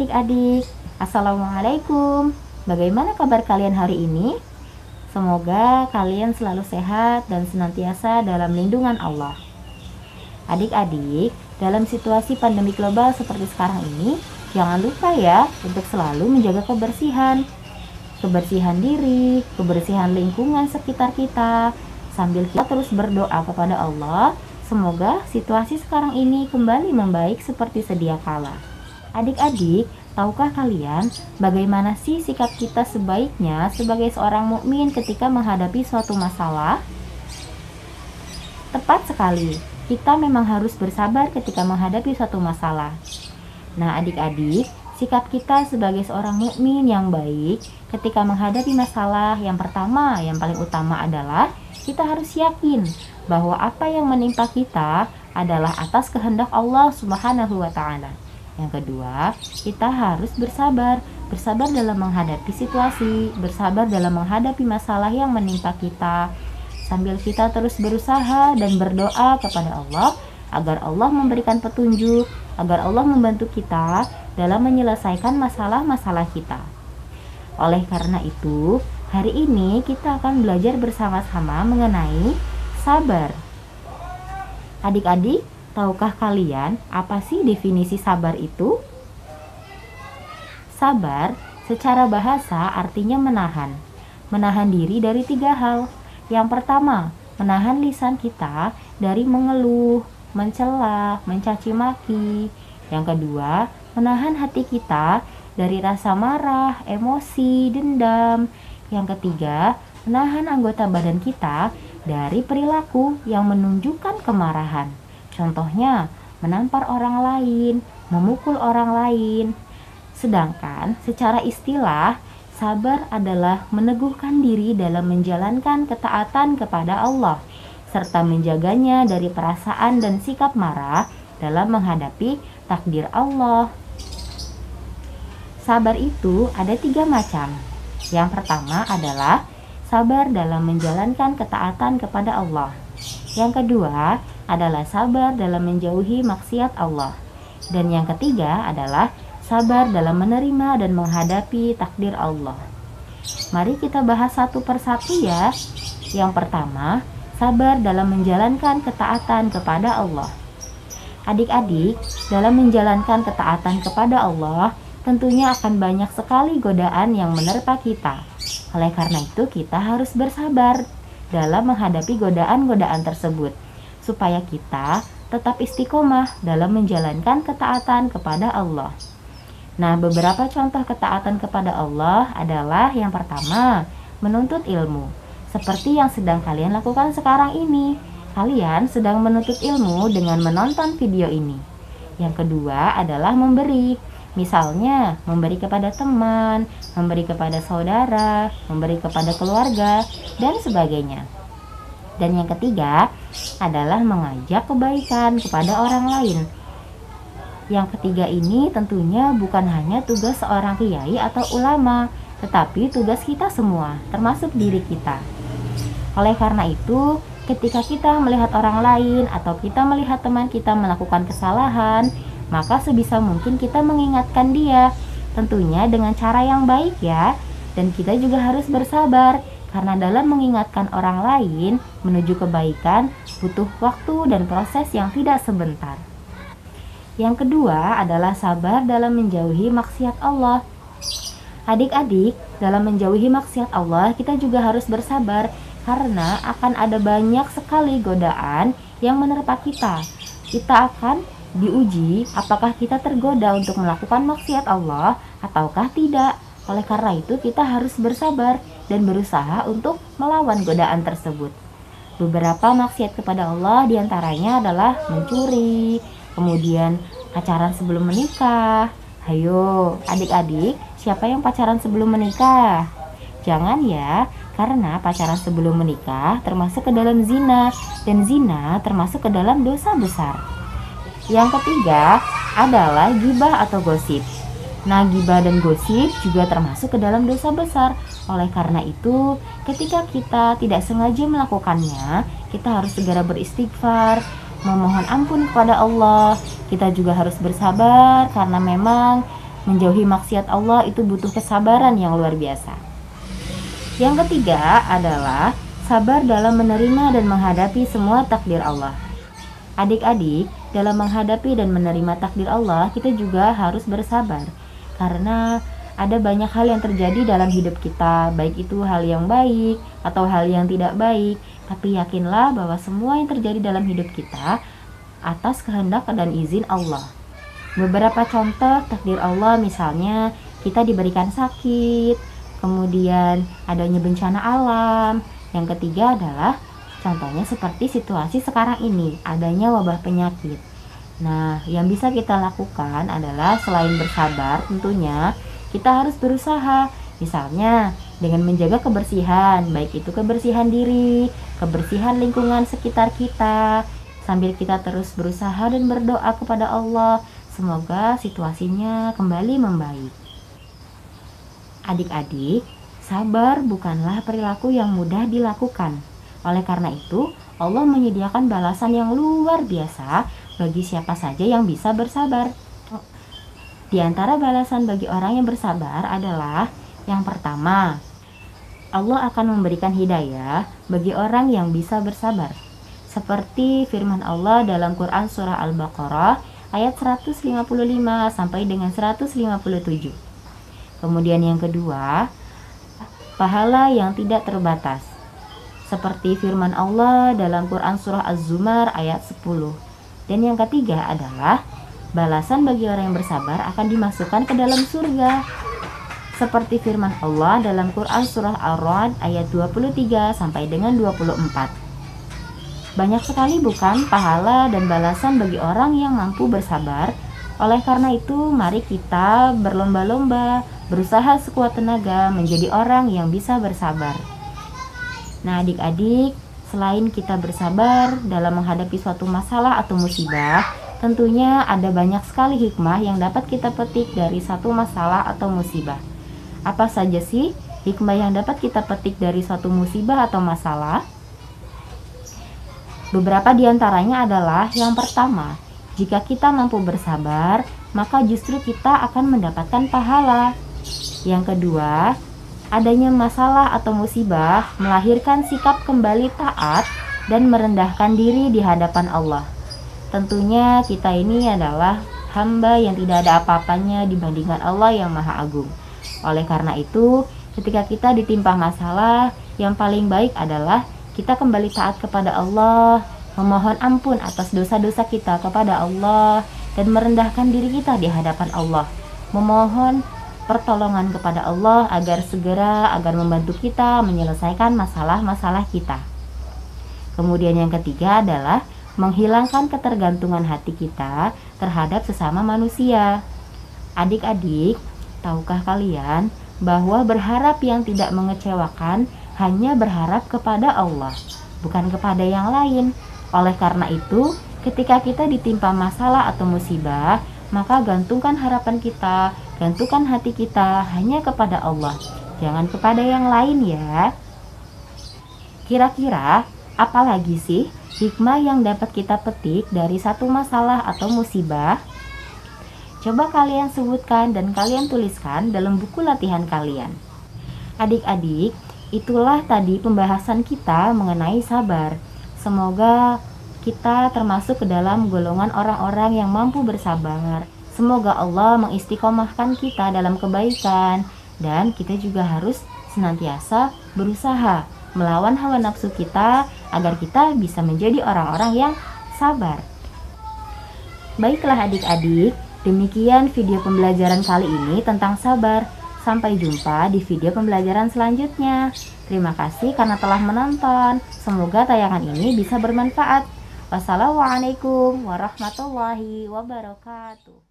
adik-adik, Assalamualaikum. Bagaimana kabar kalian hari ini? Semoga kalian selalu sehat dan senantiasa dalam lindungan Allah. Adik-adik, dalam situasi pandemi global seperti sekarang ini, jangan lupa ya untuk selalu menjaga kebersihan. Kebersihan diri, kebersihan lingkungan sekitar kita, sambil kita terus berdoa kepada Allah. Semoga situasi sekarang ini kembali membaik seperti sedia kala. Adik-adik, tahukah kalian bagaimana sih sikap kita sebaiknya sebagai seorang mukmin ketika menghadapi suatu masalah? Tepat sekali, kita memang harus bersabar ketika menghadapi suatu masalah. Nah, adik-adik, sikap kita sebagai seorang mukmin yang baik ketika menghadapi masalah yang pertama, yang paling utama adalah kita harus yakin bahwa apa yang menimpa kita adalah atas kehendak Allah Subhanahu wa Ta'ala. Yang kedua, kita harus bersabar dalam menghadapi situasi, bersabar dalam menghadapi masalah yang menimpa kita, sambil kita terus berusaha dan berdoa kepada Allah agar Allah memberikan petunjuk, agar Allah membantu kita dalam menyelesaikan masalah-masalah kita. Oleh karena itu, hari ini kita akan belajar bersama-sama mengenai sabar. Adik-adik, tahukah kalian apa sih definisi sabar itu? Sabar secara bahasa artinya menahan. Menahan diri dari 3 hal. Yang pertama, menahan lisan kita dari mengeluh, mencela, mencaci maki. Yang kedua, menahan hati kita dari rasa marah, emosi, dendam. Yang ketiga, menahan anggota badan kita dari perilaku yang menunjukkan kemarahan. Contohnya, menampar orang lain, memukul orang lain. Sedangkan secara istilah, sabar adalah meneguhkan diri dalam menjalankan ketaatan kepada Allah, serta menjaganya dari perasaan dan sikap marah dalam menghadapi takdir Allah. Sabar itu ada 3 macam. Yang pertama adalah sabar dalam menjalankan ketaatan kepada Allah. Yang kedua adalah sabar dalam menjauhi maksiat Allah. Dan yang ketiga adalah sabar dalam menerima dan menghadapi takdir Allah. Mari kita bahas satu persatu ya. Yang pertama, sabar dalam menjalankan ketaatan kepada Allah. Adik-adik, dalam menjalankan ketaatan kepada Allah, tentunya akan banyak sekali godaan yang menerpa kita. Oleh karena itu, kita harus bersabar dalam menghadapi godaan-godaan tersebut, supaya kita tetap istiqomah dalam menjalankan ketaatan kepada Allah. Nah, beberapa contoh ketaatan kepada Allah adalah yang pertama, menuntut ilmu. Seperti yang sedang kalian lakukan sekarang ini. Kalian sedang menuntut ilmu dengan menonton video ini. Yang kedua adalah memberi. Misalnya, memberi kepada teman, memberi kepada saudara, memberi kepada keluarga, dan sebagainya. Dan yang ketiga adalah mengajak kebaikan kepada orang lain. Yang ketiga ini tentunya bukan hanya tugas seorang kiai atau ulama, tetapi tugas kita semua, termasuk diri kita. Oleh karena itu, ketika kita melihat orang lain atau kita melihat teman kita melakukan kesalahan, maka sebisa mungkin kita mengingatkan dia, tentunya dengan cara yang baik ya. Dan kita juga harus bersabar, karena dalam mengingatkan orang lain menuju kebaikan butuh waktu dan proses yang tidak sebentar. Yang kedua adalah sabar dalam menjauhi maksiat Allah. Adik-adik, dalam menjauhi maksiat Allah kita juga harus bersabar, karena akan ada banyak sekali godaan yang menerpa kita. Kita akan diuji apakah kita tergoda untuk melakukan maksiat Allah ataukah tidak. Oleh karena itu kita harus bersabar dan berusaha untuk melawan godaan tersebut. Beberapa maksiat kepada Allah diantaranya adalah mencuri, kemudian pacaran sebelum menikah. Hayo adik-adik, siapa yang pacaran sebelum menikah? Jangan ya, karena pacaran sebelum menikah termasuk ke dalam zina, dan zina termasuk ke dalam dosa besar. Yang ketiga adalah gibah atau gosip. Nah, gibah dan gosip juga termasuk ke dalam dosa besar. Oleh karena itu, ketika kita tidak sengaja melakukannya, kita harus segera beristighfar, memohon ampun kepada Allah. Kita juga harus bersabar karena memang menjauhi maksiat Allah itu butuh kesabaran yang luar biasa. Yang ketiga adalah sabar dalam menerima dan menghadapi semua takdir Allah. Adik-adik, dalam menghadapi dan menerima takdir Allah, kita juga harus bersabar. Karena ada banyak hal yang terjadi dalam hidup kita, baik itu hal yang baik atau hal yang tidak baik. Tapi yakinlah bahwa semua yang terjadi dalam hidup kita atas kehendak dan izin Allah. Beberapa contoh takdir Allah, misalnya kita diberikan sakit, kemudian adanya bencana alam. Yang ketiga adalah contohnya seperti situasi sekarang ini, adanya wabah penyakit. Nah, yang bisa kita lakukan adalah selain bersabar, tentunya kita harus berusaha. Misalnya dengan menjaga kebersihan, baik itu kebersihan diri, kebersihan lingkungan sekitar kita, sambil kita terus berusaha dan berdoa kepada Allah, semoga situasinya kembali membaik. Adik-adik, sabar bukanlah perilaku yang mudah dilakukan. Oleh karena itu, Allah menyediakan balasan yang luar biasa bagi siapa saja yang bisa bersabar. Di antara balasan bagi orang yang bersabar adalah yang pertama, Allah akan memberikan hidayah bagi orang yang bisa bersabar. Seperti firman Allah dalam Quran surah Al-Baqarah ayat 155 sampai dengan 157. Kemudian yang kedua, pahala yang tidak terbatas. Seperti firman Allah dalam Quran surah Az-Zumar ayat 10. Dan yang ketiga adalah balasan bagi orang yang bersabar akan dimasukkan ke dalam surga. Seperti firman Allah dalam Quran surah Ar-Ra'd ayat 23 sampai dengan 24. Banyak sekali bukan pahala dan balasan bagi orang yang mampu bersabar. Oleh karena itu, mari kita berlomba-lomba, berusaha sekuat tenaga menjadi orang yang bisa bersabar. Nah, adik-adik, selain kita bersabar dalam menghadapi suatu masalah atau musibah, tentunya ada banyak sekali hikmah yang dapat kita petik dari satu masalah atau musibah. Apa saja sih hikmah yang dapat kita petik dari suatu musibah atau masalah? Beberapa di antaranya adalah yang pertama, jika kita mampu bersabar, maka justru kita akan mendapatkan pahala. Yang kedua, adanya masalah atau musibah melahirkan sikap kembali taat dan merendahkan diri di hadapan Allah. Tentunya kita ini adalah hamba yang tidak ada apa-apanya dibandingkan Allah yang Maha Agung. Oleh karena itu, ketika kita ditimpa masalah, yang paling baik adalah kita kembali taat kepada Allah, memohon ampun atas dosa-dosa kita kepada Allah, dan merendahkan diri kita di hadapan Allah, memohon pertolongan kepada Allah agar membantu kita menyelesaikan masalah-masalah kita. Kemudian yang ketiga adalah menghilangkan ketergantungan hati kita terhadap sesama manusia. Adik-adik, tahukah kalian bahwa berharap yang tidak mengecewakan hanya berharap kepada Allah, bukan kepada yang lain. Oleh karena itu, ketika kita ditimpa masalah atau musibah, maka gantungkan harapan kita, gantungkan hati kita hanya kepada Allah, jangan kepada yang lain ya. Kira-kira apa lagi sih hikmah yang dapat kita petik dari satu masalah atau musibah? Coba kalian sebutkan dan kalian tuliskan dalam buku latihan kalian. Adik-adik, itulah tadi pembahasan kita mengenai sabar. Semoga kita termasuk ke dalam golongan orang-orang yang mampu bersabar. Semoga Allah mengistiqomahkan kita dalam kebaikan, dan kita juga harus senantiasa berusaha melawan hawa nafsu kita agar kita bisa menjadi orang-orang yang sabar. Baiklah adik-adik, demikian video pembelajaran kali ini tentang sabar. Sampai jumpa di video pembelajaran selanjutnya. Terima kasih karena telah menonton. Semoga tayangan ini bisa bermanfaat. Wassalamualaikum warahmatullahi wabarakatuh.